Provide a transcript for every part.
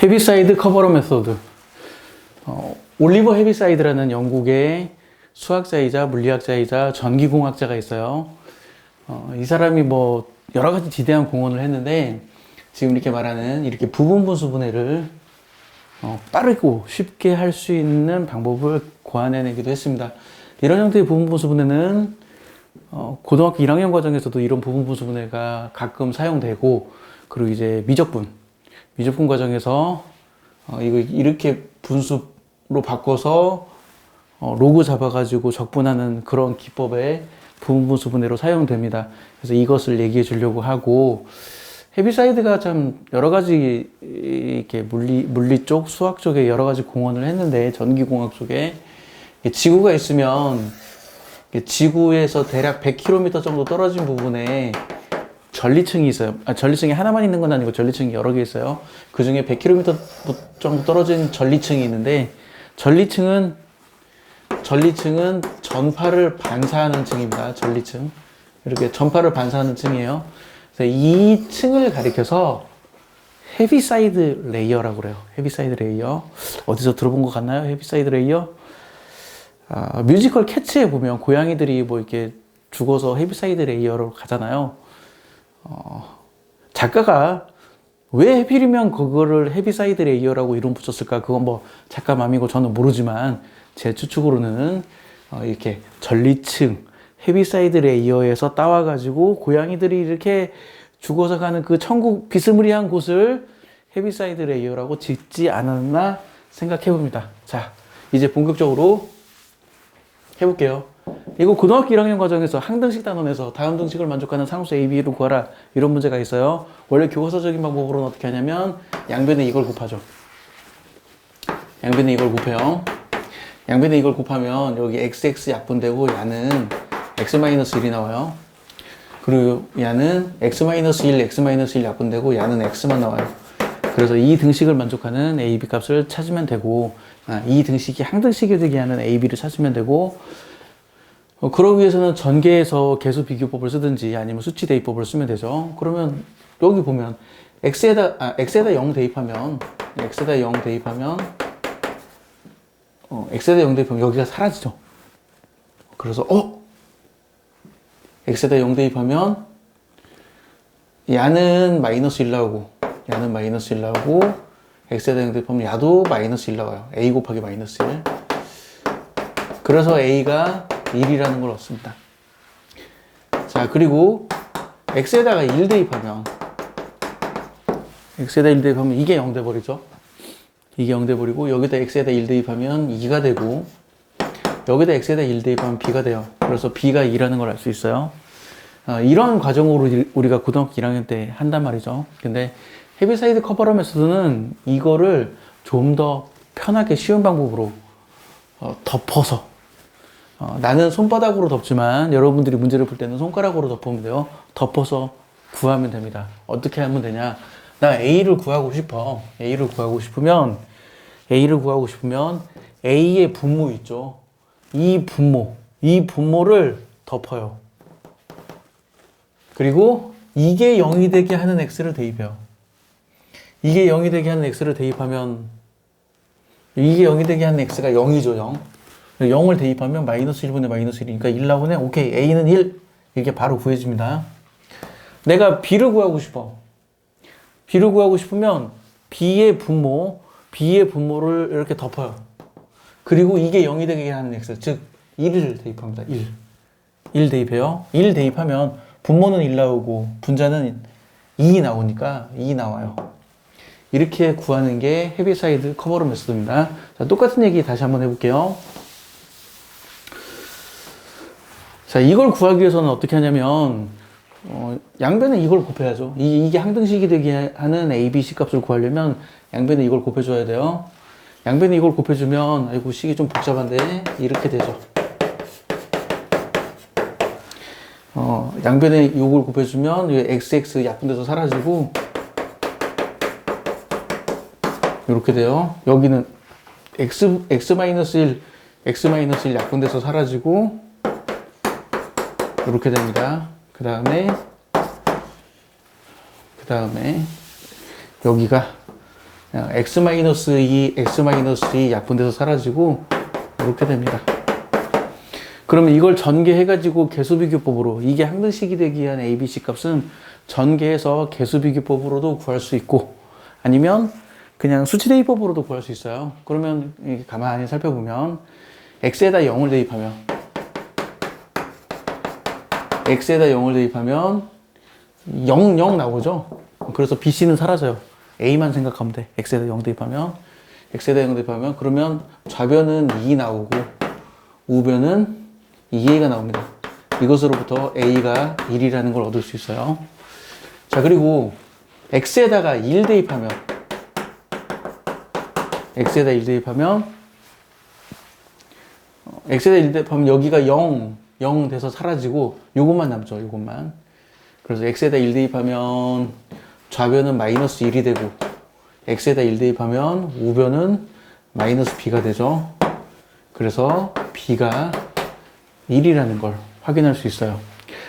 헤비사이드 커버러 메소드. 올리버 헤비사이드라는 영국의 수학자이자 물리학자이자 전기공학자가 있어요. 이 사람이 뭐 여러 가지 지대한 공헌을 했는데 지금 이렇게 말하는 이렇게 부분분수 분해를 빠르고 쉽게 할 수 있는 방법을 고안해내기도 했습니다. 이런 형태의 부분분수 분해는 고등학교 1학년 과정에서도 이런 부분분수 분해가 가끔 사용되고, 그리고 이제 미적분 과정에서 이거 이렇게 분수로 바꿔서 로그 잡아가지고 적분하는 그런 기법의 부분분수 분해로 사용됩니다. 그래서 이것을 얘기해 주려고 하고, 헤비사이드가 참 여러 가지 이렇게 물리 쪽, 수학 쪽에 여러 가지 공헌을 했는데, 전기공학 쪽에 지구가 있으면 지구에서 대략 100km 정도 떨어진 부분에 전리층이 있어요. 전리층이 하나만 있는 건 아니고 전리층이 여러 개 있어요. 그 중에 100km 정도 떨어진 전리층이 있는데, 전리층은 전파를 반사하는 층입니다. 전리층. 이렇게 전파를 반사하는 층이에요. 그래서 이 층을 가리켜서 헤비사이드 레이어라고 그래요. 헤비사이드 레이어. 어디서 들어본 것 같나요? 헤비사이드 레이어? 뮤지컬 캐츠에 보면 고양이들이 뭐 이렇게 죽어서 헤비사이드 레이어로 가잖아요. 작가가 왜 하필이면 그거를 헤비사이드 레이어라고 이름 붙였을까? 그건 뭐 작가 맘이고 저는 모르지만, 제 추측으로는 이렇게 전리층, 헤비사이드 레이어에서 따와가지고 고양이들이 이렇게 죽어서 가는 그 천국 비스무리한 곳을 헤비사이드 레이어라고 짓지 않았나 생각해봅니다. 자, 이제 본격적으로 해볼게요. 이거 고등학교 1학년 과정에서 항등식 단원에서 다음 등식을 만족하는 상수 A, B를 구하라, 이런 문제가 있어요. 원래 교과서적인 방법으로는 어떻게 하냐면 양변에 이걸 곱하죠. 양변에 이걸 곱해요. 양변에 이걸 곱하면 여기 XX 약분되고 야는 X-1이 나와요. 그리고 야는 X-1, X-1 약분되고 야는 X만 나와요. 그래서 이 등식을 만족하는 A, B 값을 찾으면 되고, 이 등식이 항등식이 되게 하는 A, B를 찾으면 되고, 그러기 위해서는 전개에서 계수 비교법을 쓰든지 아니면 수치 대입법을 쓰면 되죠. 그러면 여기 보면 X에다 0 대입하면 X에다 0 대입하면 여기가 사라지죠. 그래서 X에다 0 대입하면 야는 마이너스 1 나오고, 야는 마이너스 1 나오고, X에다 0 대입하면 야도 마이너스 1 나와요. A 곱하기 마이너스 1. 그래서 A가 1이라는 걸 얻습니다. 자, 그리고 X에다가 1 대입하면 이게 0 돼버리죠. 이게 0 돼버리고, 여기다 X에다 1 대입하면 2가 되고, 여기다 X에다 1 대입하면 B가 돼요. 그래서 B가 2라는 걸 알 수 있어요. 이런 과정으로 우리가 고등학교 1학년 때 한단 말이죠. 근데 헤비사이드 커버러 메소드는 이거를 좀 더 편하게 쉬운 방법으로 덮어서, 나는 손바닥으로 덮지만 여러분들이 문제를 풀 때는 손가락으로 덮으면 돼요. 덮어서 구하면 됩니다. 어떻게 하면 되냐? 나 A를 구하고 싶어. A를 구하고 싶으면 A의 분모 있죠. 이 분모를 덮어요. 그리고 이게 0이 되게 하는 X를 대입해요. 이게 0이 되게 하는 X를 대입하면, 이게 0이 되게 하는 X가 0이죠, 0. 0을 대입하면 마이너스 1분의 마이너스 1이니까 1 나오네. 오케이, A는 1. 이렇게 바로 구해집니다. 내가 B를 구하고 싶어. B를 구하고 싶으면 B의 분모를 이렇게 덮어요. 그리고 이게 0이 되게 하는 X, 즉 1을 대입합니다. 1 대입해요. 1 대입하면 분모는 1 나오고 분자는 2 나오니까 2 나와요. 이렇게 구하는 게 헤비사이드 커버러 메소드입니다. 자, 똑같은 얘기 다시 한번 해볼게요. 자, 이걸 구하기 위해서는 어떻게 하냐면, 양변에 이걸 곱해야죠. 이게 항등식이 되게 하는 A, B, C 값을 구하려면 양변에 이걸 곱해줘야 돼요. 양변에 이걸 곱해주면, 아이고, 식이 좀 복잡한데, 이렇게 되죠. 양변에 이걸 곱해주면, XX 약분돼서 사라지고, 이렇게 돼요. 여기는 X-1 약분돼서 사라지고, 이렇게 됩니다. 그 다음에 여기가 x-2, x-2 약분돼서 사라지고 이렇게 됩니다. 그러면 이걸 전개해가지고 개수비교법으로, 이게 항등식이 되기 위한 ABC 값은 전개해서 개수비교법으로도 구할 수 있고, 아니면 그냥 수치대입법으로도 구할 수 있어요. 그러면 가만히 살펴보면 x에다 0을 대입하면 x에다 0을 대입하면 0, 0 나오죠. 그래서 BC는 사라져요. A만 생각하면 돼. x에다 0 대입하면, x에다 0 대입하면, 그러면 좌변은 2 나오고 우변은 2a가 나옵니다. 이것으로부터 a가 1이라는 걸 얻을 수 있어요. 자, 그리고 x에다가 1 대입하면, x에다 1 대입하면, x에다 1 대입하면 여기가 0, 0 돼서 사라지고 요것만 남죠. 요것만. 그래서 x에다 1 대입하면 좌변은 마이너스 1이 되고, x에다 1 대입하면 우변은 마이너스 b가 되죠. 그래서 b가 1이라는 걸 확인할 수 있어요.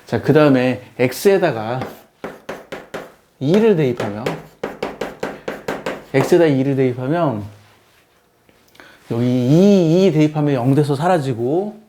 자, 그 다음에 x에다가 2를 대입하면, x에다 2를 대입하면 여기 2 대입하면 0 돼서 사라지고,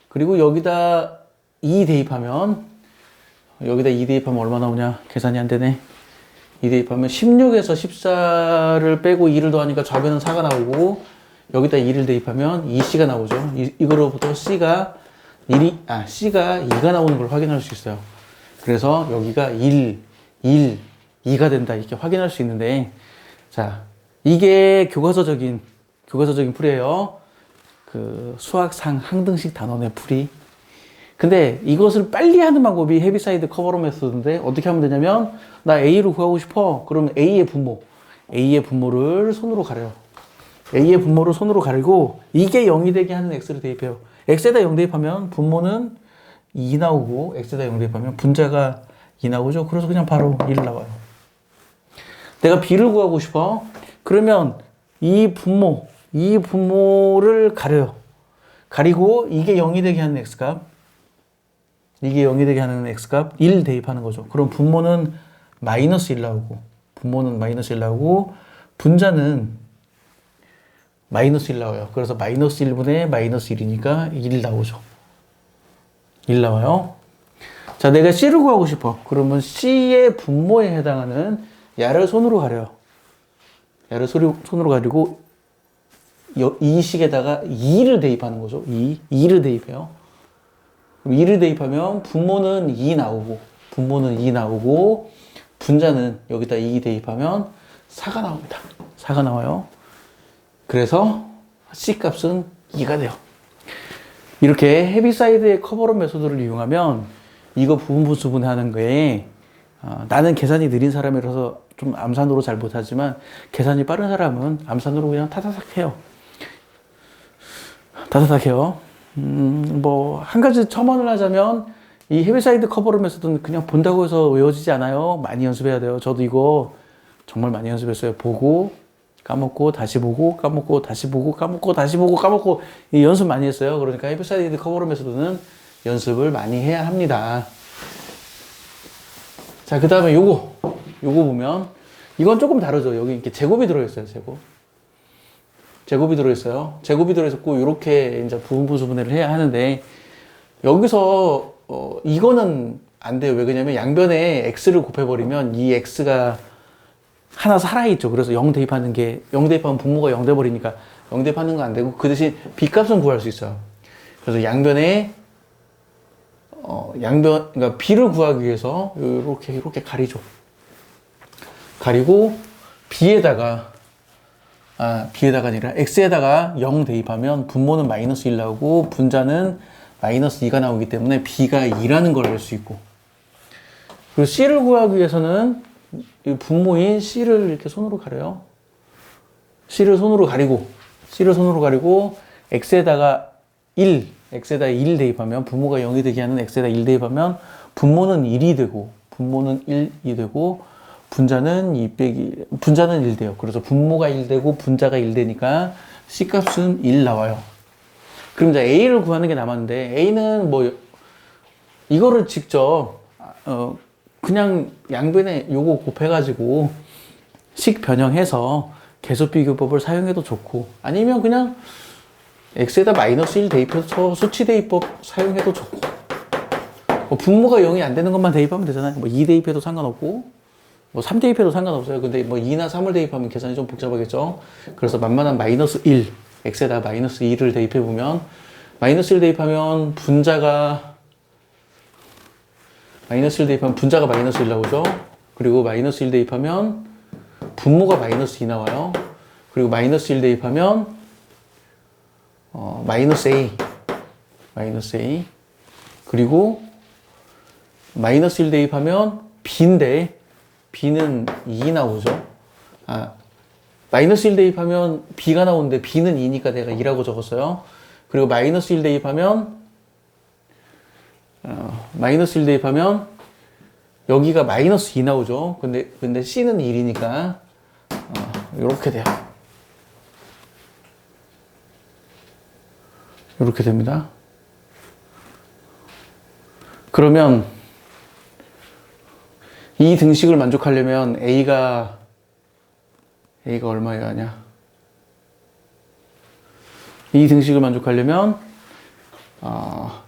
그리고 여기다 2 대입하면, 여기다 2 대입하면 얼마 나오냐? 계산이 안 되네. 2 대입하면 16에서 14를 빼고 2를 더하니까 좌변은 4가 나오고, 여기다 2를 대입하면 2c가 나오죠. 이거로부터 C가 2가 나오는 걸 확인할 수 있어요. 그래서 여기가 1, 2가 된다. 이렇게 확인할 수 있는데, 자, 이게 교과서적인 풀이에요. 그 수학상 항등식 단원의 풀이. 근데 이것을 빨리 하는 방법이 헤비사이드 커버로 메소드인데, 어떻게 하면 되냐면, 나 A를 구하고 싶어. 그러면 A의 분모를 손으로 가려요. A의 분모를 손으로 가리고, 이게 0이 되게 하는 X를 대입해요. X에다 0 대입하면 분모는 2 나오고, X에다 0 대입하면 분자가 2 나오죠. 그래서 그냥 바로 1 나와요. 내가 B를 구하고 싶어. 그러면 이 분모를 가려요. 가리고, 이게 0이 되게 하는 X값, 1 대입하는 거죠. 그럼 분모는 마이너스 1 나오고, 분자는 마이너스 1 나와요. 그래서 마이너스 1분의 마이너스 1이니까 1 나오죠. 1 나와요. 자, 내가 C를 구하고 싶어. 그러면 C의 분모에 해당하는 야를 손으로 가려요. 야를 손으로 가리고, 이 식에다가 2를 대입하는 거죠. 2를 대입해요. 그럼 2를 대입하면 분모는 2 나오고, 분자는 여기다 2 대입하면 4가 나옵니다. 4가 나와요. 그래서 C 값은 2가 돼요. 이렇게 헤비사이드의 커버런 메소드를 이용하면 이거 부분분수분해하는 거에, 나는 계산이 느린 사람이라서 좀 암산으로 잘 못하지만, 계산이 빠른 사람은 암산으로 그냥 타다닥 해요. 뭐 한 가지 첨언을 하자면, 이 헤비사이드 커버런 메소드는 그냥 본다고 해서 외워지지 않아요. 많이 연습해야 돼요. 저도 이거 정말 많이 연습했어요. 보고 까먹고 다시 보고 까먹고 다시 보고 까먹고 다시 보고 까먹고, 이 연습 많이 했어요. 그러니까 헤비사이드 커버런 메소드는 연습을 많이 해야 합니다. 자, 그 다음에 요거 보면, 이건 조금 다르죠. 여기 이렇게 제곱이 들어있어요. 제곱이 들어있었고, 이렇게 이제 부분분수분해를 해야 하는데, 여기서 이거는 안 돼요. 왜 그러냐면 양변에 x를 곱해버리면 이 x가 하나 살아있죠. 그래서 0 대입하면 분모가 0 돼버리니까 0 대입하는 거 안 되고, 그 대신 b 값은 구할 수 있어요. 그래서 양변에 그러니까 b를 구하기 위해서 이렇게 가리죠. 가리고 b에다가 아니라 x에다가 0 대입하면 분모는 마이너스 1 나오고, 분자는 마이너스 2가 나오기 때문에 b가 2라는 걸 알 수 있고, 그리고 c를 구하기 위해서는 이 분모인 c를 이렇게 손으로 가려요. c를 손으로 가리고 x에다가 1 대입하면, 분모가 0이 되게 하는 x에다 1 대입하면 분모는 1이 되고, 분자는 1 돼요. 그래서 분모가 1 되고 분자가 1 되니까 C 값은 1 나와요. 그럼 이제 A를 구하는 게 남았는데, A는 뭐 이거를 직접 그냥 양변에 요거 곱해가지고 식 변형해서 계속 비교법을 사용해도 좋고, 아니면 그냥 x에다 마이너스 1 대입해서 수치 대입법 사용해도 좋고, 뭐 분모가 0이 안 되는 것만 대입하면 되잖아요. 뭐 2 대입해도 상관없고, 뭐 3 대입해도 상관없어요. 근데 뭐 2나 3을 대입하면 계산이 좀 복잡하겠죠. 그래서 만만한 마이너스 1, x에다 마이너스 2를 대입해보면, 마이너스 1 대입하면 분자가 마이너스 1 나오죠. 그리고 마이너스 1 대입하면 분모가 마이너스 2 나와요. 그리고 마이너스 1 대입하면 마이너스 A. 그리고 마이너스 1 대입하면 B인데 B는 2 나오죠. 마이너스 1 대입하면 B가 나오는데 B는 2니까 내가 2라고 적었어요. 그리고 마이너스 1 대입하면 여기가 마이너스 2 나오죠. 근데 C는 1이니까 이렇게 돼요. 이렇게 됩니다. 그러면 이 등식을 만족하려면 A가 얼마여야 하냐? 이 등식을 만족하려면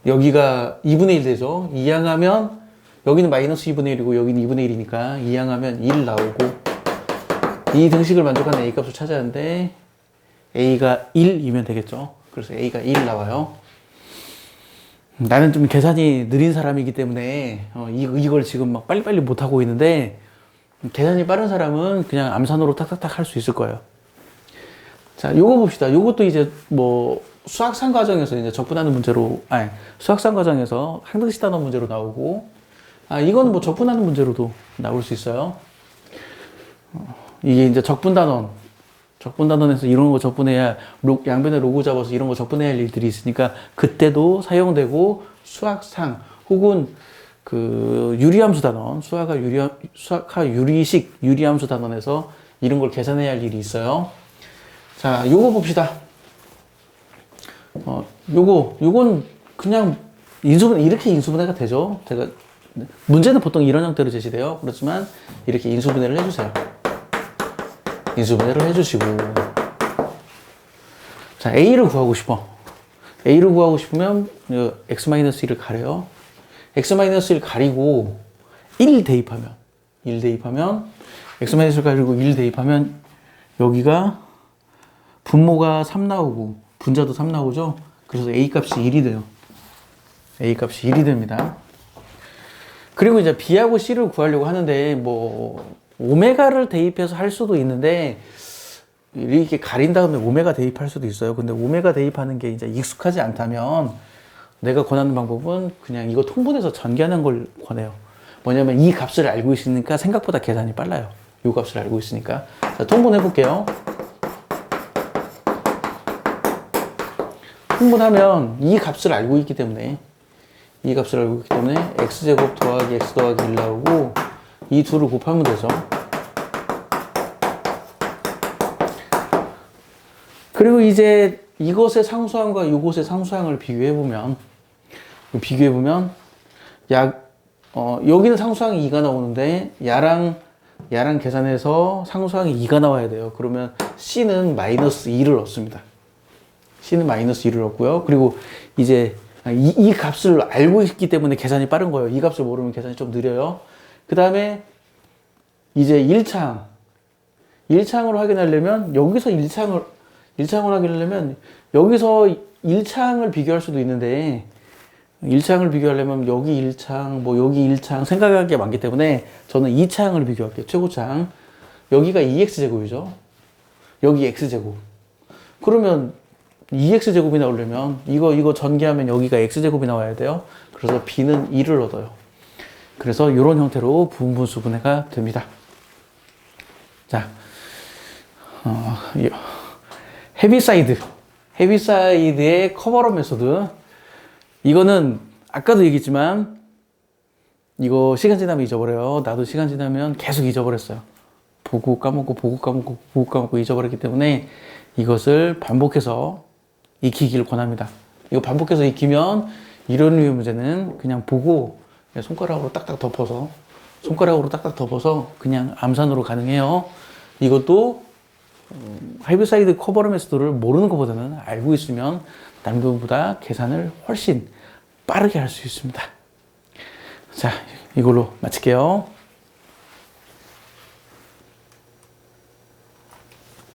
여기가 2분의 1 되죠. 이항하면 여기는 마이너스 2분의 1이고 여기는 2분의 1이니까 이항하면 1 나오고, 이 등식을 만족하는 A 값을 찾아야 하는데 A가 1이면 되겠죠. 그래서 A가 1 나와요. 나는 좀 계산이 느린 사람이기 때문에 이걸 지금 막 빨리빨리 못하고 있는데, 계산이 빠른 사람은 그냥 암산으로 탁탁탁 할 수 있을 거예요. 자, 요거 봅시다. 요것도 이제 뭐 수학상 과정에서 이제 적분하는 문제로, 수학상 과정에서 항등식 단원 문제로 나오고, 이건 뭐 적분하는 문제로도 나올 수 있어요. 이게 이제 적분단원에서 이런 거 적분해야, 양변에 로그 잡아서 이런 거 적분해야 할 일들이 있으니까 그때도 사용되고, 수학상 혹은 그 유리함수 단원, 수학하 유리식 유리함수 단원에서 이런 걸 계산해야 할 일이 있어요. 자, 요거 봅시다. 요건 그냥 이렇게 인수분해가 되죠. 문제는 보통 이런 형태로 제시돼요. 그렇지만 이렇게 인수분해를 해주세요. 인수분해를 해주시고, 자, A를 구하고 싶어. A를 구하고 싶으면 x-1을 가려요. x-1 가리고 1 대입하면 x-1 가리고 1 대입하면 여기가 분모가 3 나오고 분자도 3 나오죠. 그래서 A 값이 1이 돼요. A 값이 1이 됩니다. 그리고 이제 B하고 C를 구하려고 하는데, 뭐 오메가를 대입해서 할 수도 있는데, 이렇게 가린 다음에 오메가 대입할 수도 있어요. 근데 오메가 대입하는 게 이제 익숙하지 않다면 내가 권하는 방법은 그냥 이거 통분해서 전개하는 걸 권해요. 뭐냐면 이 값을 알고 있으니까 생각보다 계산이 빨라요. 이 값을 알고 있으니까. 자, 통분해 볼게요. 통분하면 이 값을 알고 있기 때문에 x제곱 더하기 x 더하기 1 나오고, 이 둘을 곱하면 되죠. 그리고 이제 이것의 상수항과 이것의 상수항을 비교해보면 여기는 상수항이 2가 나오는데 야랑 계산해서 상수항이 2가 나와야 돼요. 그러면 C는 마이너스 2를 얻습니다. C는 마이너스 2를 얻고요. 그리고 이제 이 값을 알고 있기 때문에 계산이 빠른 거예요. 이 값을 모르면 계산이 좀 느려요. 그 다음에 이제 1창으로 확인하려면 여기서 1창을 확인하려면 여기서 1창을 비교할 수도 있는데, 1창을 비교하려면 여기 1창, 뭐 여기 1창 생각할 게 많기 때문에 저는 2창을 비교할게요. 최고창. 여기가 2x제곱이죠. 여기 x제곱. 그러면 2x제곱이 나오려면 이거 전개하면 여기가 x제곱이 나와야 돼요. 그래서 b는 2를 얻어요. 그래서 이런 형태로 부분분수분해가 됩니다. 자, 헤비사이드의 커버업 메소드. 이거는 아까도 얘기했지만 이거 시간 지나면 잊어버려요. 나도 시간 지나면 계속 잊어버렸어요. 보고 까먹고 잊어버렸기 때문에 이것을 반복해서 익히기를 권합니다. 이거 반복해서 익히면 이런 류의 문제는 그냥 보고 손가락으로 딱딱 덮어서 그냥 암산으로 가능해요. 이것도 헤비사이드 커버럴 메소드를 모르는 것보다는 알고 있으면 남들보다 계산을 훨씬 빠르게 할 수 있습니다. 자, 이걸로 마칠게요.